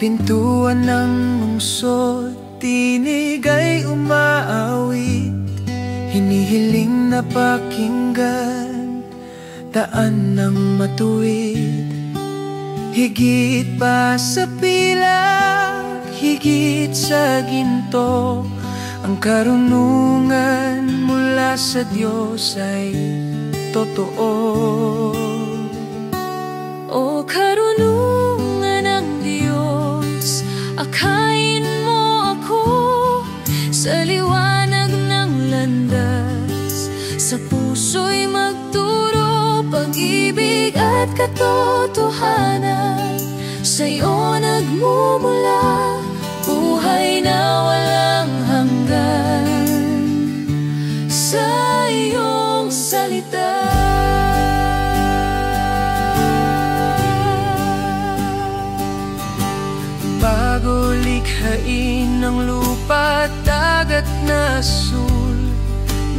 pintuan ng lungsod, tinig ay umaawit, hinihiling na pakinggan, daan ng matuwid. Higit pa sa pila, higit sa ginto, ang karunungan mula sa Diyos ay totoo. O karunungan ng Diyos, akayin mo ako sa liwanag ng landas, sa puso'y magturo, pag-ibig at katotohanan. Sa'yo nagmumula buhay na walang hanggan, sa iyong salita. Bago likhain ng lupa at dagat na sul,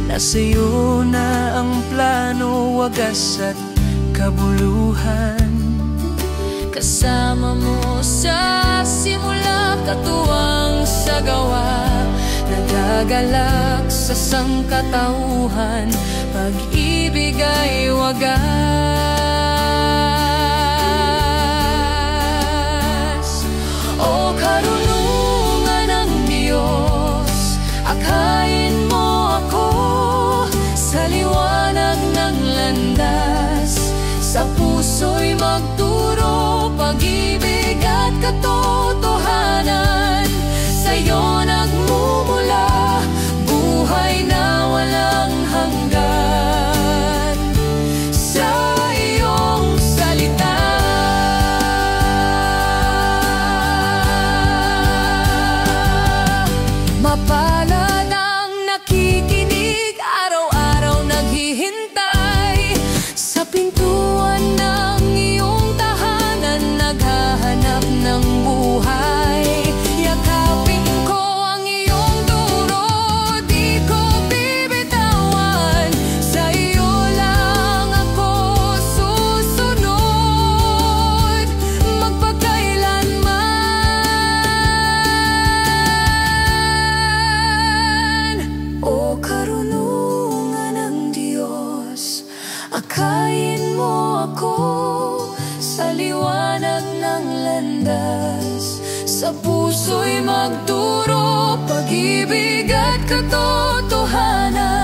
nasa iyo na ang plano, wagas at kabuluhan. Kasama mo sa simula, katuwang sa gawa, nagagalak sa sangkatauhan, pag-ibig ay wagas. O karunungan ng Diyos, akayin mo ako sa liwanag ng landas, sa puso'y magturo, pag-ibig at katotohanan. Sa'yo nagmumula buhay na walang hanggan, sa iyong salita. Mapalad ang nakikinig, araw-araw naghihintay sa pintuan ng iyong tahanan, naghahanap ng buhay. Yakapin ko ang iyong turo, di ko bibitawan, sa iyo lang ako susunod, magpakailanman. O karunungan ng Diyos, akayin mo ako sa liwanag ng landas, sa puso'y magturo, pag-ibig at katotohanan.